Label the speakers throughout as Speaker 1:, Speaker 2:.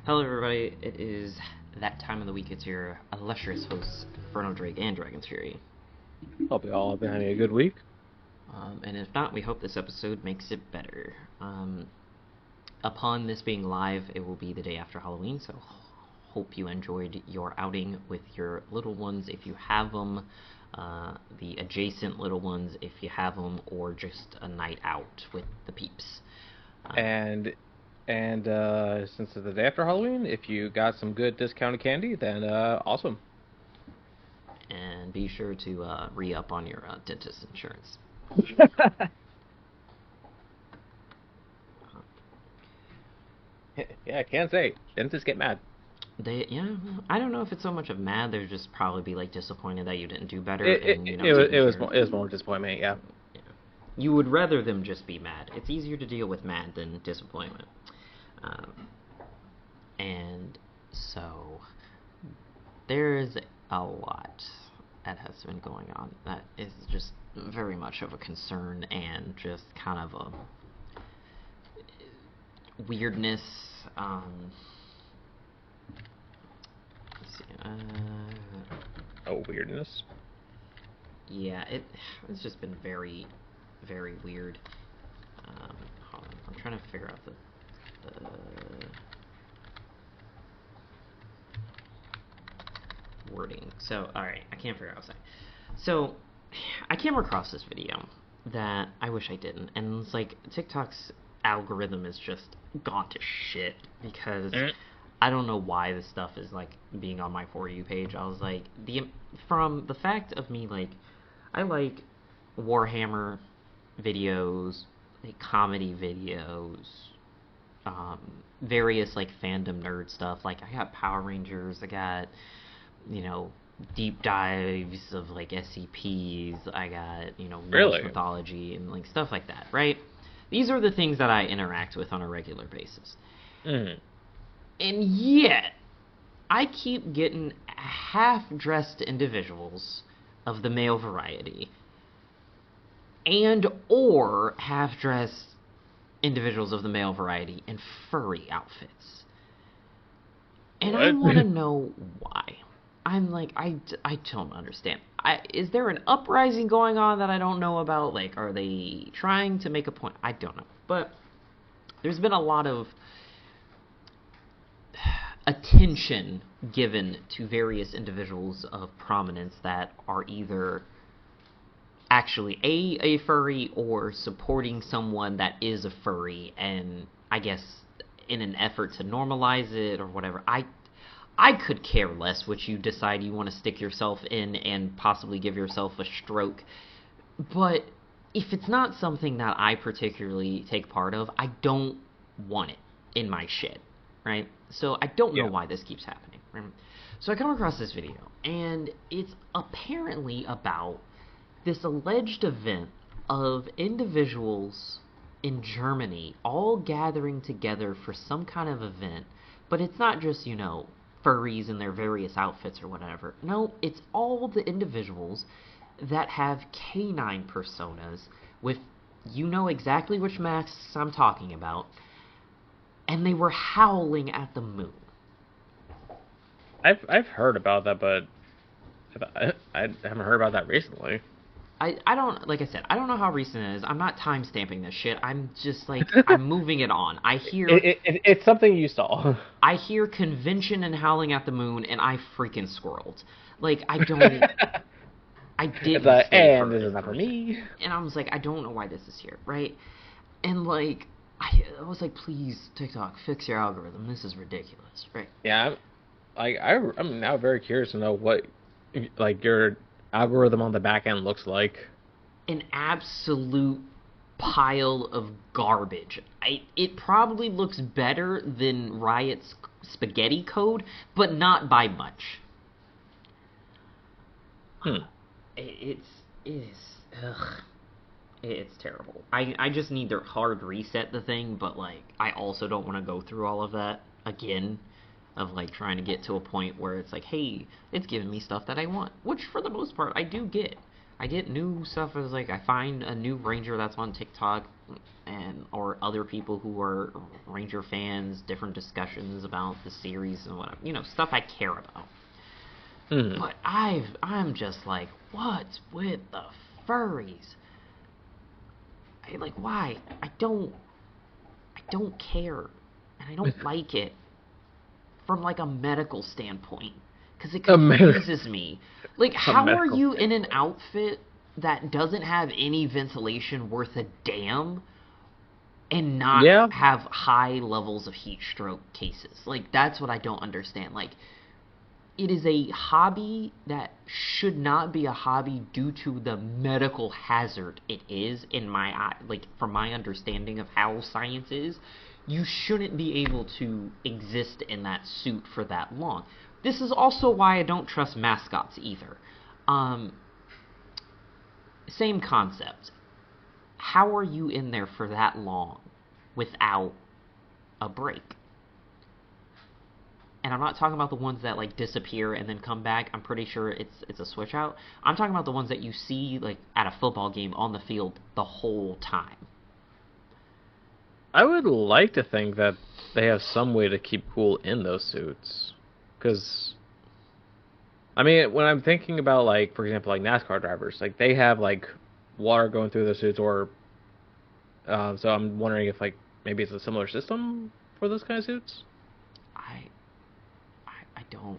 Speaker 1: Hello, everybody. It is that time of the week. It's your illustrious hosts, Inferno Drake and Dragon's Fury.
Speaker 2: Hope you all have been having a good week.
Speaker 1: And if not, we hope this episode makes it better. Upon this being live, it will be the day after Halloween, so hope you enjoyed your outing with your little ones if you have them, the adjacent little ones if you have them, or just a night out with the peeps.
Speaker 2: And since it's the day after Halloween, if you got some good discounted candy, then awesome.
Speaker 1: And be sure to re-up on your dentist insurance.
Speaker 2: Yeah, I can't say. Dentists get mad.
Speaker 1: I don't know if it's so much of mad. They're just probably be like disappointed that you didn't do better.
Speaker 2: It was more disappointment. Yeah.
Speaker 1: You would rather them just be mad. It's easier to deal with mad than disappointment. And so there's a lot that has been going on that is just very much of a concern and just kind of a weirdness. Let's see.
Speaker 2: Weirdness.
Speaker 1: Yeah, it's just been very, very weird. Hold on, I'm trying to figure out the wording. So, alright, I can't figure out what I was saying. So, I came across this video that I wish I didn't, and it's like TikTok's algorithm is just gone to shit because I don't know why this stuff is like being on my For You page. I was like, from the fact of me, like, I like Warhammer videos, like comedy videos, various like fandom nerd stuff. Like I got Power Rangers, I got, deep dives of like SCPs, I got, Norse mythology and like stuff like that, right? These are the things that I interact with on a regular basis. And yet, I keep getting half-dressed individuals of the male variety and or half-dressed individuals of the male variety in furry outfits. And I want to know why. I'm like, I don't understand. Is there an uprising going on that I don't know about? Like, are they trying to make a point? I don't know. But there's been a lot of attention given to various individuals of prominence that are either actually a furry or supporting someone that is a furry, and I guess in an effort to normalize it or whatever. I could care less what you decide you want to stick yourself in and possibly give yourself a stroke. But if it's not something that I particularly take part of, I don't want it in my shit, right? So I don't know why this keeps happening, right? So I come across this video, and it's apparently about this alleged event of individuals in Germany all gathering together for some kind of event, but it's not just, furries in their various outfits or whatever. No, it's all the individuals that have canine personas with, exactly which masks I'm talking about, and they were howling at the moon.
Speaker 2: I've heard about that, but I haven't heard about that recently.
Speaker 1: I don't, like I said, I don't know how recent it is. I'm not time stamping this shit. I'm just like, I'm moving it on. I hear
Speaker 2: it's something you saw.
Speaker 1: I hear convention and howling at the moon, and I freaking squirred. Like, I don't. I didn't.
Speaker 2: And this is not for me.
Speaker 1: And I was like, I don't know why this is here, right? And like, I was like, please, TikTok, fix your algorithm. This is ridiculous, right?
Speaker 2: Yeah, I'm now very curious to know what like your algorithm on the back end looks like.
Speaker 1: An absolute pile of garbage. It probably looks better than Riot's spaghetti code, but not by much. It's terrible. I just need to hard reset the thing, but like I also don't want to go through all of that again, of like trying to get to a point where it's like, hey, it's giving me stuff that I want, which for the most part I do get. I get new stuff as like I find a new ranger that's on TikTok and or other people who are ranger fans, different discussions about the series and whatever, stuff I care about.
Speaker 2: Mm-hmm.
Speaker 1: But I'm just like, what's with the furries? Why? I don't care, and I don't like it from like a medical standpoint because it confuses me. Like, how are you in an outfit that doesn't have any ventilation worth a damn and not have high levels of heat stroke cases? Like, that's what I don't understand. Like, it is a hobby that should not be a hobby due to the medical hazard it is in my eye. Like, from my understanding of how science is, you shouldn't be able to exist in that suit for that long. This is also why I don't trust mascots either. Same concept. How are you in there for that long without a break? And I'm not talking about the ones that like disappear and then come back. I'm pretty sure it's a switch out. I'm talking about the ones that you see like at a football game on the field the whole time.
Speaker 2: I would like to think that they have some way to keep cool in those suits. Because, I mean, when I'm thinking about, like, for example, like NASCAR drivers, like, they have, like, water going through their suits, or, so I'm wondering if, like, maybe it's a similar system for those kind of suits?
Speaker 1: I don't know.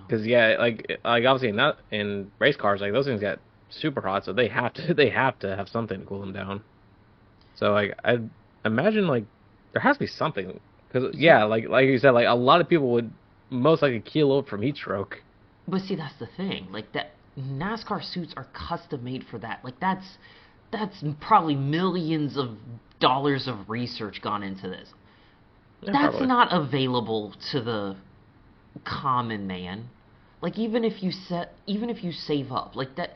Speaker 2: Because, yeah, like obviously not in race cars, like, those things get super hot, so they have to have something to cool them down. So, like, I imagine, like, there has to be something. Because, yeah, like you said, like, a lot of people would most likely keel over from heat stroke.
Speaker 1: But see, that's the thing. Like, that NASCAR suits are custom made for that. Like, that's probably millions of dollars of research gone into this.
Speaker 2: Yeah,
Speaker 1: that's
Speaker 2: probably
Speaker 1: not available to the common man. Like, even if you save up, like that,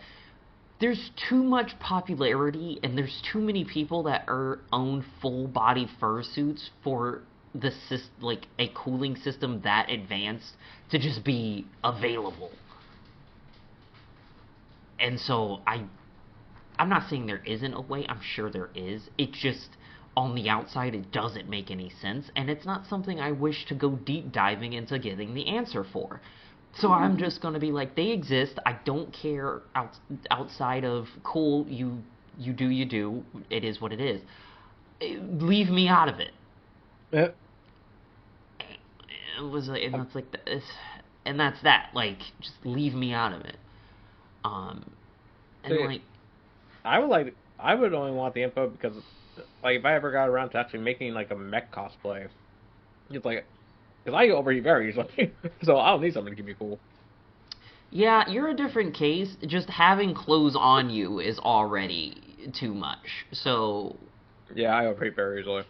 Speaker 1: there's too much popularity and there's too many people that own full body fursuits for like a cooling system that advanced to just be available. And so I'm not saying there isn't a way. I'm sure there is. It just, on the outside, it doesn't make any sense, and it's not something I wish to go deep diving into getting the answer for. So I'm just going to be like, they exist. I don't care outside of, cool, you do. It is what it is. Leave me out of it.
Speaker 2: Yeah.
Speaker 1: It was like, and that's like, and that's that. Like, just leave me out of it. And
Speaker 2: See,
Speaker 1: like,
Speaker 2: I would only want the info because, like, if I ever got around to actually making like a mech cosplay, it's like, because I overheat very easily, so I'll need something to keep me cool.
Speaker 1: Yeah, you're a different case. Just having clothes on you is already too much. So
Speaker 2: Yeah, I overheat very easily.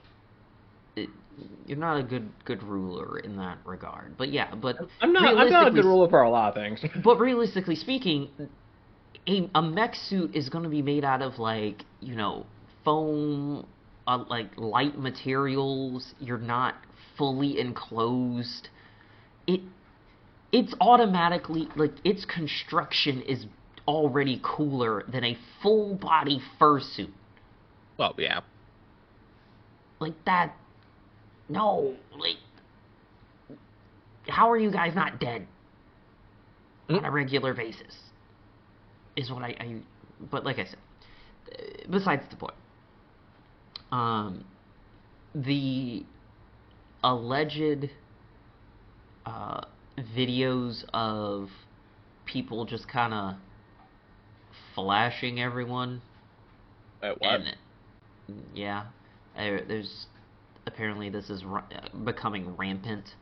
Speaker 1: You're not a good ruler in that regard. But yeah,
Speaker 2: I'm not a good ruler for a lot of things.
Speaker 1: But realistically speaking, a mech suit is going to be made out of like, foam, like light materials. You're not fully enclosed. It's automatically, like, its construction is already cooler than a full body fursuit.
Speaker 2: Well, yeah.
Speaker 1: Like that. No, like, how are you guys not dead on a regular basis? Is what I but like I said, besides the point. The alleged videos of people just kind of flashing everyone.
Speaker 2: What?
Speaker 1: And, yeah, there's apparently this is becoming rampant,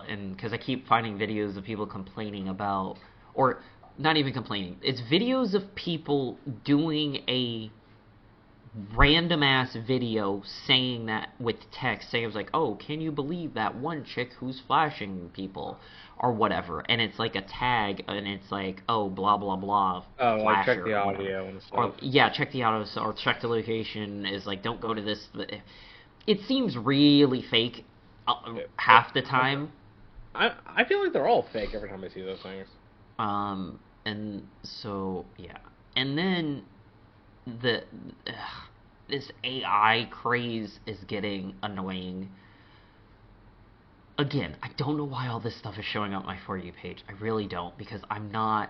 Speaker 1: and because I keep finding videos of people complaining about, or not even complaining, it's videos of people doing a random ass video saying that with text, saying it was like, oh, can you believe that one chick who's flashing people or whatever, and it's like a tag, and it's like, oh, blah blah blah,
Speaker 2: oh,
Speaker 1: flasher,
Speaker 2: like check the audio and stuff,
Speaker 1: or yeah, check the audio, or check the location, is like, don't go to this. It seems really fake half the time.
Speaker 2: I feel like they're all fake every time I see those things.
Speaker 1: And so yeah, and then the this AI craze is getting annoying. Again, I don't know why all this stuff is showing up my For You page. I really don't, because I'm not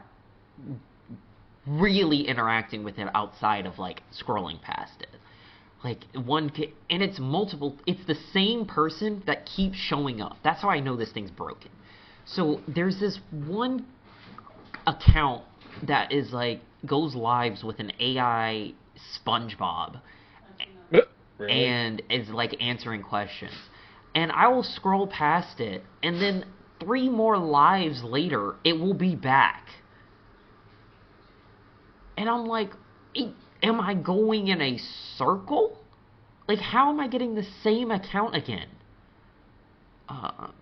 Speaker 1: really interacting with it outside of like scrolling past it. Like and it's multiple. It's the same person that keeps showing up. That's how I know this thing's broken. So there's this one account that is like goes lives with an AI SpongeBob
Speaker 2: Really?
Speaker 1: and is like answering questions. And I will scroll past it, and then 3 more lives later, it will be back. And I'm like, am I going in a circle? Like, how am I getting the same account again? And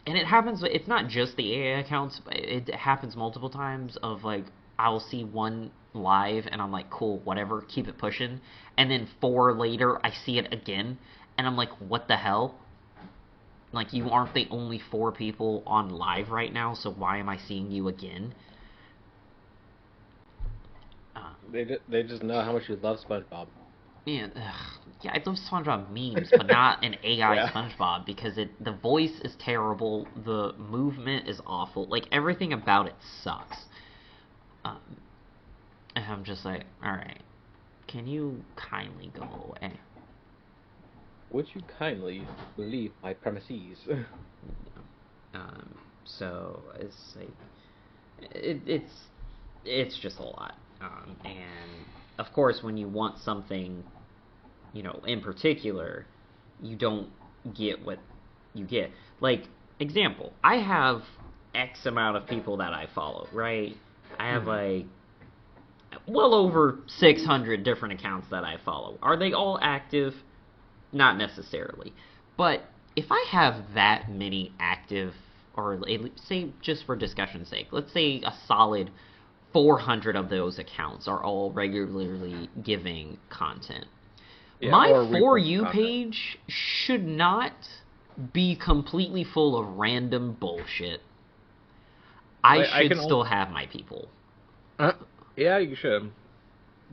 Speaker 1: it happens, it's not just the AI accounts, but it happens multiple times of like, I'll see one live and I'm like, cool, whatever, keep it pushing. And then 4 later, I see it again, and I'm like, what the hell? Like, you aren't the only 4 people on live right now, so why am I seeing you again?
Speaker 2: They just know how much you love SpongeBob.
Speaker 1: Man, yeah, I love SpongeBob memes, but not an AI
Speaker 2: Yeah.
Speaker 1: SpongeBob, because the voice is terrible, the movement is awful, like everything about it sucks. Um, and I'm just like, all right, can you kindly go away?
Speaker 2: Would you kindly leave my premises?
Speaker 1: So it's like it's just a lot. And of course, when you want something, in particular, you don't get what you get. Like, example, I have X amount of people that I follow, right? I have like well over 600 different accounts that I follow. Are they all active? Not necessarily. But if I have that many active, or say, just for discussion's sake, let's say a solid 400 of those accounts are all regularly giving content.
Speaker 2: Yeah,
Speaker 1: My
Speaker 2: or
Speaker 1: For
Speaker 2: repost
Speaker 1: You
Speaker 2: content.
Speaker 1: page should not be completely full of random bullshit. I
Speaker 2: Like, I
Speaker 1: should
Speaker 2: can
Speaker 1: still have my people.
Speaker 2: Yeah, you should.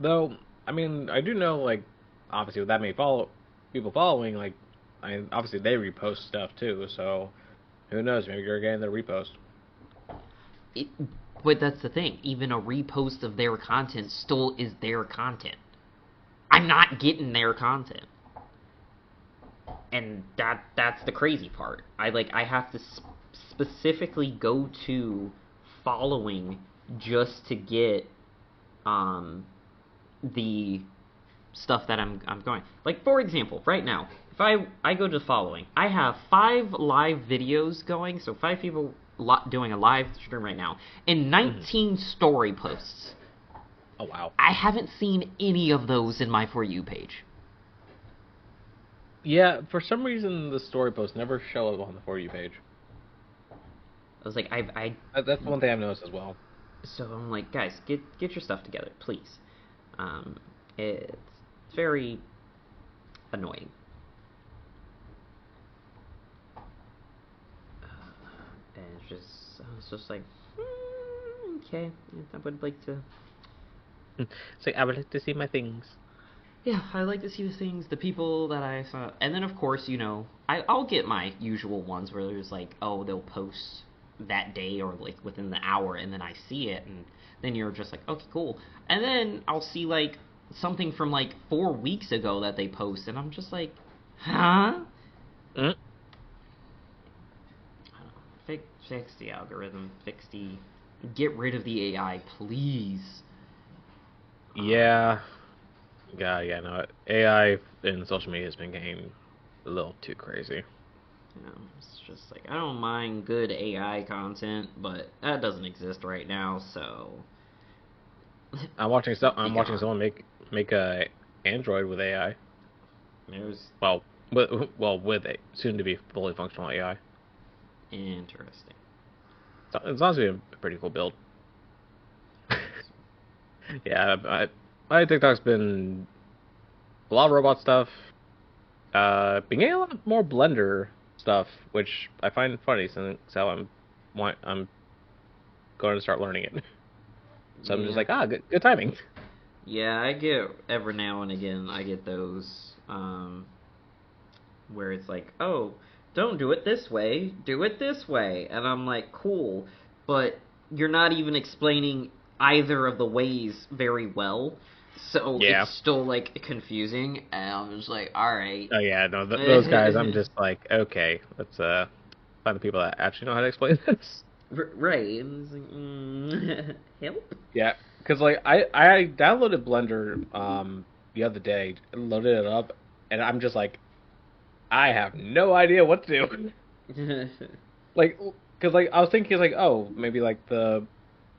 Speaker 2: Though, I mean, I do know, like, obviously with that many people following, like, I mean, obviously they repost stuff too. So who knows? Maybe you're getting their repost.
Speaker 1: It, but that's the thing. Even a repost of their content still is their content. I'm not getting their content, and that's the crazy part. I have to specifically go to following just to get the stuff that I'm going. Like, for example, right now, if I go to following, I have 5 live videos going, so 5 people doing a live stream right now, and 19 story posts.
Speaker 2: Oh wow.
Speaker 1: I haven't seen any of those in my For You page.
Speaker 2: Yeah, for some reason the story posts never show up on the For You page.
Speaker 1: I was like,
Speaker 2: That's one thing I've noticed as well.
Speaker 1: so I'm like, guys, get your stuff together, please. It's very annoying. And I was just like, okay, I would like to.
Speaker 2: It's like, I would like to see my things.
Speaker 1: Yeah, I like to see the things, the people that I saw, and then of course, I'll get my usual ones where there's like, oh, they'll post that day or like within the hour, and then I see it, and then you're just like, okay, cool, and then I'll see like something from like 4 weeks ago that they post, and I'm just like, huh?
Speaker 2: Mm.
Speaker 1: Fix the algorithm, get rid of the AI, please.
Speaker 2: Yeah. God, yeah, no. AI in social media has been getting a little too crazy.
Speaker 1: It's just like, I don't mind good AI content, but that doesn't exist right now, so
Speaker 2: I'm watching someone make a Android with AI.
Speaker 1: there's
Speaker 2: Well, with a soon to be fully functional AI.
Speaker 1: interesting.
Speaker 2: It's honestly a pretty cool build. Yeah, my TikTok's been a lot of robot stuff. Been getting a lot more Blender stuff, which I find funny since I'm going to start learning it. So I'm just
Speaker 1: Yeah.
Speaker 2: like, good timing.
Speaker 1: Yeah, I get every now and again. I get those where it's like, oh, don't do it this way, do it this way, and I'm like, cool, but you're not even explaining either of the ways very well, so
Speaker 2: Yeah.
Speaker 1: it's still like confusing, and I'm just like, all right.
Speaker 2: Oh yeah, no, those guys. I'm just like, okay, let's find the people that actually know how to explain this.
Speaker 1: Right, and it's like, help.
Speaker 2: Yeah, because like I downloaded Blender the other day, loaded it up, and I'm just like, I have no idea what to do. Like, because like I was thinking like, oh, maybe like the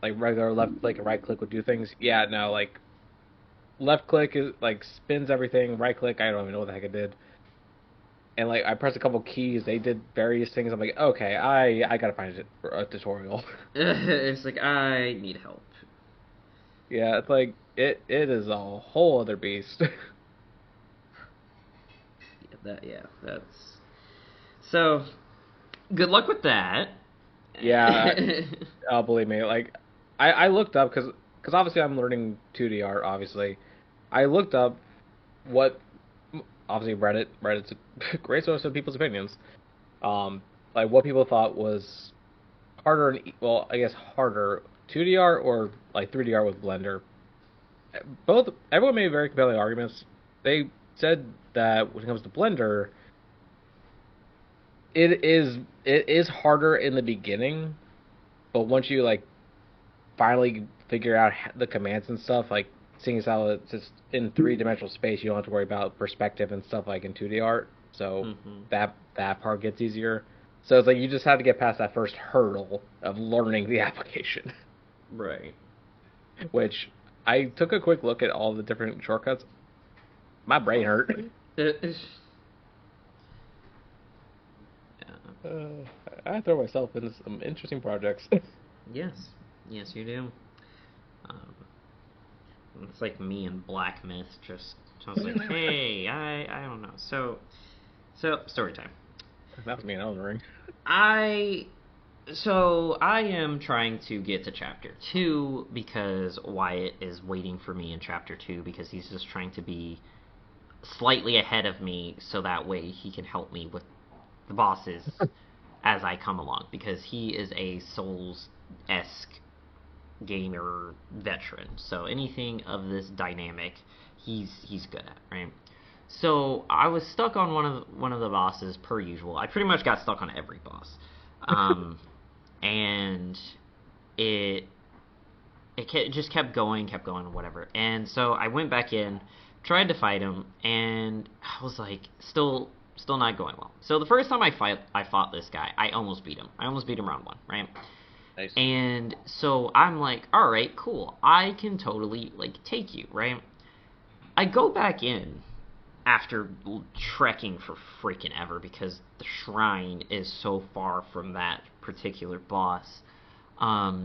Speaker 2: like regular left click and right click would do things. Yeah, no, like left click is like spins everything. Right click, I don't even know what the heck it did. And like I pressed a couple keys, they did various things. I'm like, okay, I gotta find a tutorial.
Speaker 1: It's like I need help.
Speaker 2: Yeah, it's like it is a whole other beast.
Speaker 1: That's so. Good luck with that.
Speaker 2: Yeah, believe me. Like I looked up because obviously I'm learning 2D art. Obviously, I looked up what obviously Reddit's a great source of people's opinions. Like what people thought was harder and well, I guess harder 2D art or like 3D art with Blender. Both everyone made very compelling arguments. They said that when it comes to Blender, it is harder in the beginning, but once you like finally figure out the commands and stuff, like seeing as how it's just in 3 dimensional space, you don't have to worry about perspective and stuff like in 2D art. So that part gets easier. So it's like you just have to get past that first hurdle of learning the application.
Speaker 1: Right.
Speaker 2: Which I took a quick look at all the different shortcuts. My brain hurt. I throw myself into some interesting projects.
Speaker 1: Yes. Yes, you do. Um, it's like me and Black Myth. I was like, hey, I don't know. So story time.
Speaker 2: That was me in Elden Ring.
Speaker 1: I am trying to get to chapter 2 because Wyatt is waiting for me in chapter 2 because he's just trying to be slightly ahead of me so that way he can help me with the bosses as I come along because he is a Souls-esque gamer veteran. So anything of this dynamic he's good at, right? So I was stuck on one of the bosses per usual. I pretty much got stuck on every boss. And it just kept going, whatever. And so I went back in, tried to fight him, and I was like, still not going well. So the first time I fought this guy, I almost beat him. I almost beat him round 1, right?
Speaker 2: Nice.
Speaker 1: And so I'm like, all right, cool. I can totally like take you, right? I go back in after trekking for freaking ever because the shrine is so far from that particular boss. I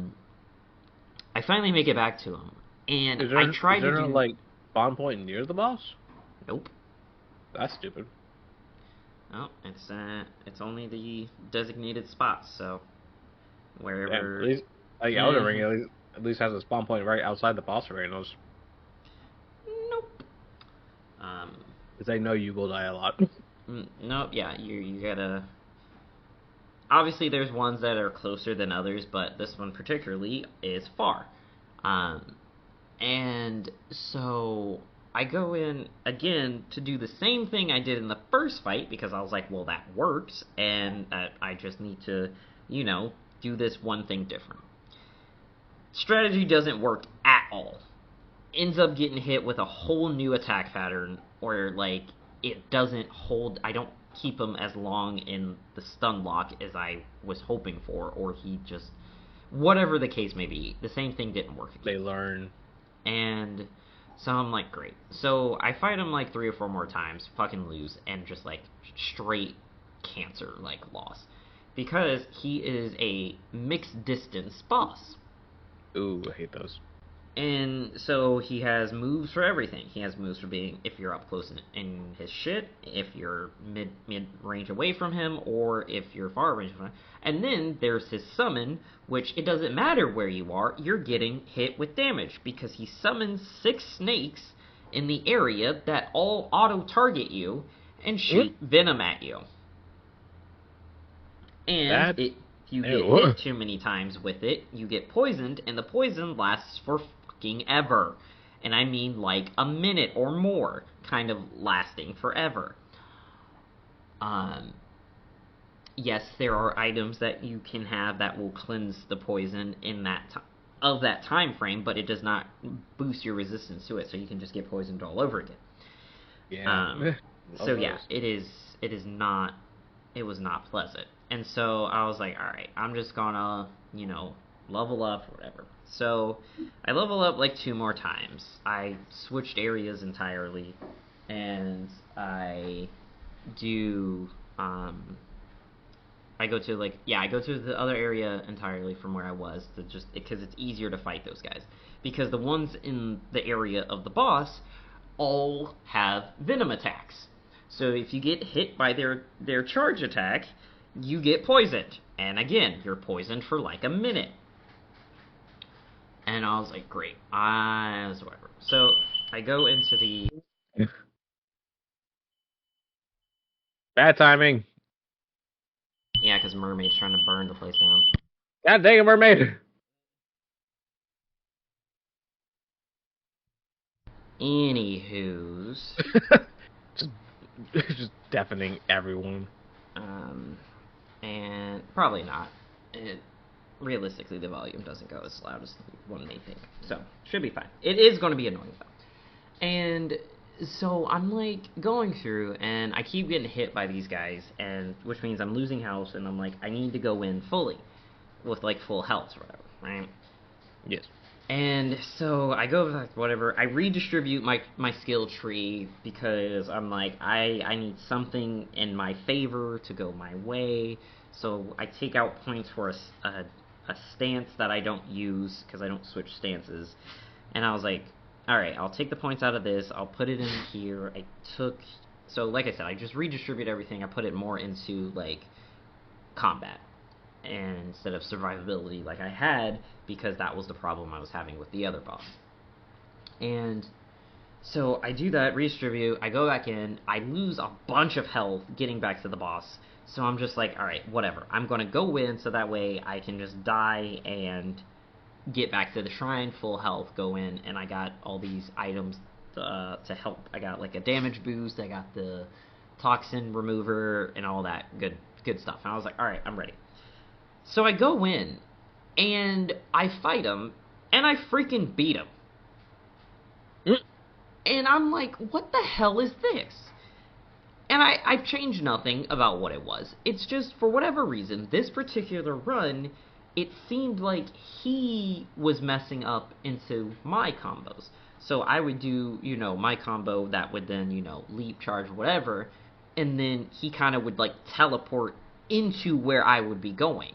Speaker 1: finally make it back to him, and I tried to do
Speaker 2: like spawn point near the boss.
Speaker 1: Nope.
Speaker 2: That's stupid.
Speaker 1: Oh, it's only the designated spots, so wherever.
Speaker 2: Yeah, at least like Elden Ring at least has a spawn point right outside the boss arenas.
Speaker 1: Nope.
Speaker 2: Because they know you will die a lot.
Speaker 1: Nope. Yeah, you gotta. Obviously, there's ones that are closer than others, but this one particularly is far. And so I go in again to do the same thing I did in the first fight because I was like, well, that works, and I just need to, do this one thing different. Strategy doesn't work at all. Ends up getting hit with a whole new attack pattern, or like it doesn't hold. I don't keep him as long in the stun lock as I was hoping for, or he just, whatever the case may be, the same thing didn't work again.
Speaker 2: They learn.
Speaker 1: And so I'm like, great. So I fight him like 3 or 4 more times, fucking lose, and just like straight cancer, like loss. Because he is a mixed distance boss.
Speaker 2: Ooh, I hate those.
Speaker 1: And so he has moves for everything. He has moves for being if you're up close in his shit, if you're mid range away from him, or if you're far range from him. And then there's his summon, which it doesn't matter where you are, you're getting hit with damage because he summons 6 snakes in the area that all auto target you and shoot venom at you. And if you get hit too many times with it, you get poisoned, and the poison lasts for fucking ever. And I mean like a minute or more, kind of lasting forever. Yes, there are items that you can have that will cleanse the poison in that time frame, but it does not boost your resistance to it, so you can just get poisoned all over again.
Speaker 2: Yeah.
Speaker 1: So yeah, it was not pleasant. And so I was like, alright, I'm just gonna, level up or whatever. So I level up like 2 more times. I switched areas entirely, and I do, I go to the other area entirely from where I was, because it's easier to fight those guys. Because the ones in the area of the boss all have venom attacks. So if you get hit by their charge attack, you get poisoned. And again, you're poisoned for like a minute. And I was like, great. Whatever. So I go into the...
Speaker 2: Bad timing.
Speaker 1: Yeah, because Mermaid's trying to burn the place down.
Speaker 2: God dang it, Mermaid!
Speaker 1: Anywho's...
Speaker 2: just deafening everyone.
Speaker 1: And probably not. Realistically, the volume doesn't go as loud as one may think. So, should be fine. It is going to be annoying, though. And so I'm, like, going through, and I keep getting hit by these guys, and which means I'm losing health, and I'm like, I need to go in fully, with, like, full health or whatever, right?
Speaker 2: Yes.
Speaker 1: And so I go back, whatever. I redistribute my skill tree because I'm like, I need something in my favor to go my way. So I take out points for a stance that I don't use because I don't switch stances. And I was like, alright, I'll take the points out of this. I'll put it in here. So like I said, I just redistribute everything. I put it more into, like, combat, and instead of survivability like I had, because that was the problem I was having with the other boss. And so I do that, redistribute, I go back in, I lose a bunch of health getting back to the boss, so I'm just like, alright, whatever, I'm gonna go in so that way I can just die and get back to the shrine, full health, go in, and I got all these items to help. I got like a damage boost, I got the toxin remover, and all that good stuff, and I was like, alright, I'm ready. So I go in, and I fight him, and I freaking beat him. And I'm like, what the hell is this? And I've changed nothing about what it was. It's just, for whatever reason, this particular run, it seemed like he was messing up into my combos. So I would do, my combo that would then, leap, charge, whatever, and then he kind of would, like, teleport into where I would be going.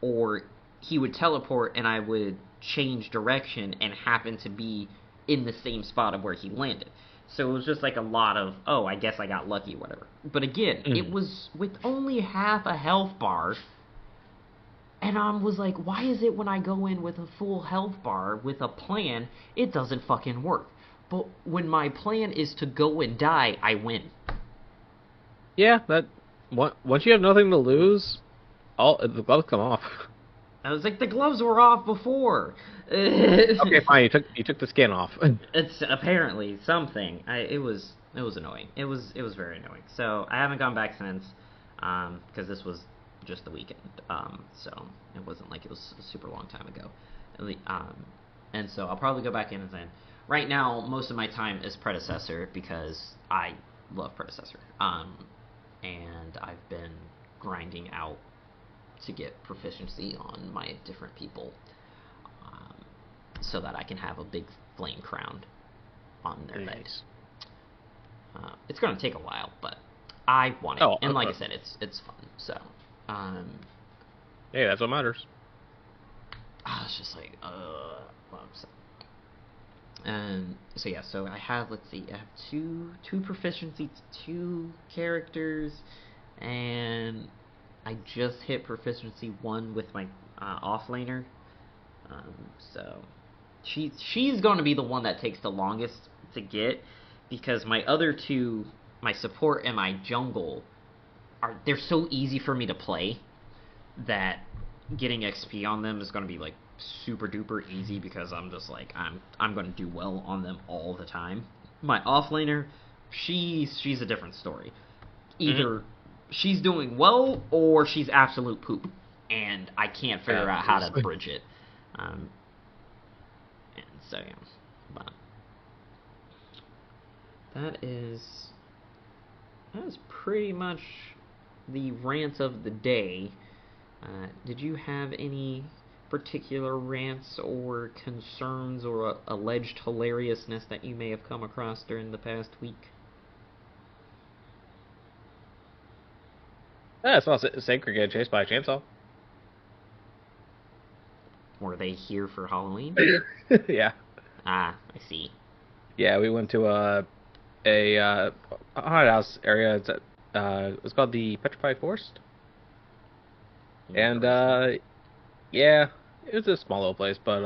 Speaker 1: Or he would teleport and I would change direction and happen to be in the same spot of where he landed. So it was just like a lot of, oh, I guess I got lucky, whatever. But again, it was with only half a health bar, and I was like, why is it when I go in with a full health bar with a plan, it doesn't fucking work? But when my plan is to go and die, I win.
Speaker 2: Yeah, once you have nothing to lose, the gloves come off.
Speaker 1: I was like, the gloves were off before.
Speaker 2: Okay, fine. You took the skin off.
Speaker 1: It's apparently something. It was annoying. It was very annoying. So I haven't gone back since, because this was just the weekend. So it wasn't like it was a super long time ago. And so I'll probably go back in and then. Right now, most of my time is Predecessor because I love Predecessor. And I've been grinding out to get proficiency on my different people, so that I can have a big flame crown on their legs. It's going to take a while, but I want it. And like I said, it's fun. So,
Speaker 2: hey, that's what matters.
Speaker 1: I was just like, So yeah, so I have, let's see, I have two proficiencies, two characters, and I just hit proficiency 1 with my offlaner. So she's going to be the one that takes the longest to get, because my other two, my support and my jungle, they're so easy for me to play that getting XP on them is going to be like super duper easy, because I'm just like I'm going to do well on them all the time. My offlaner, she's a different story. Either she's doing well or she's absolute poop, and I can't figure out how to bridge it. And so yeah, but that is pretty much the rants of the day. Did you have any particular rants or concerns or alleged hilariousness that you may have come across during the past week?
Speaker 2: I saw Sacred get chased by a chainsaw.
Speaker 1: Were they here for Halloween?
Speaker 2: Yeah.
Speaker 1: Ah, I see.
Speaker 2: Yeah, we went to a haunted house area. It's called the Petrified Forest. And yeah, it was a small little place, but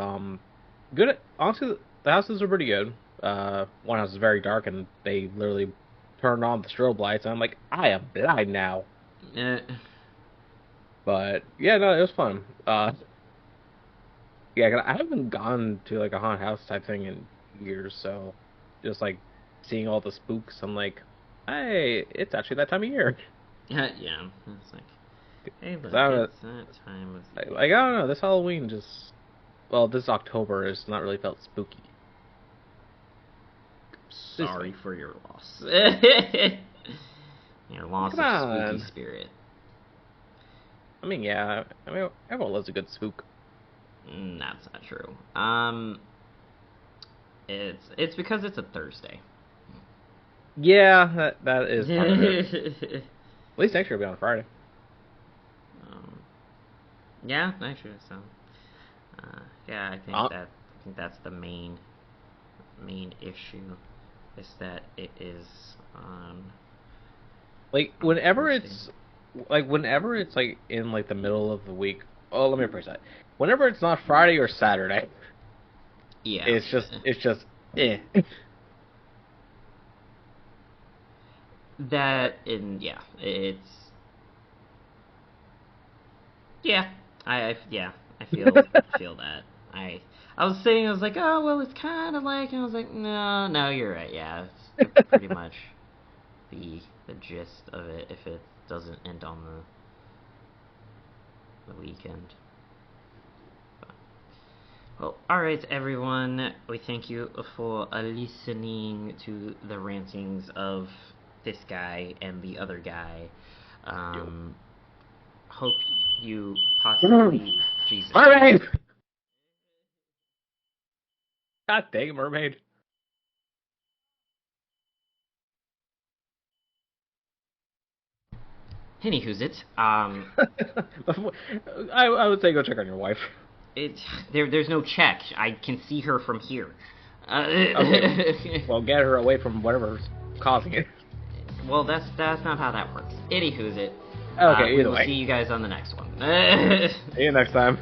Speaker 2: good. Honestly, the houses are pretty good. One house is very dark, and they literally turned on the strobe lights, and I'm like, I am blind now. But yeah, no, it was fun. Yeah, 'cause I haven't gone to like a haunted house type thing in years, so just like seeing all the spooks, I'm like, hey, it's actually that time of year.
Speaker 1: Yeah, it's like, hey, look, it's that time of year.
Speaker 2: Like, I don't know, this Halloween this October has not really felt spooky.
Speaker 1: Sorry for your loss. Your loss of spooky spirit.
Speaker 2: I mean, yeah, everyone loves a good spook.
Speaker 1: That's not true. It's because it's a Thursday.
Speaker 2: Yeah, that is part of it. At least next year will be on a Friday.
Speaker 1: Yeah, actually, so. Yeah, I think that's the main issue, is that it is on.
Speaker 2: Like whenever it's like in like the middle of the week. Oh, let me rephrase that. Whenever it's not Friday or Saturday.
Speaker 1: Yeah.
Speaker 2: It's just eh.
Speaker 1: That and yeah, it's yeah. I feel that. I was saying, I was like, oh well, it's kind of like, and I was like, no, you're right. Yeah, it's pretty much the gist of it, if it doesn't end on the weekend. But, well, alright everyone, we thank you for listening to the rantings of this guy and the other guy. Hope you possibly... Jesus.
Speaker 2: Mermaid! God dang it, Mermaid.
Speaker 1: Anywho's it.
Speaker 2: I would say go check on your wife.
Speaker 1: There's no check. I can see her from here.
Speaker 2: Okay. Well, get her away from whatever's causing it.
Speaker 1: Well, that's not how that works. Anywho's it.
Speaker 2: Okay, either way.
Speaker 1: We'll see you guys on the next one.
Speaker 2: See you next time.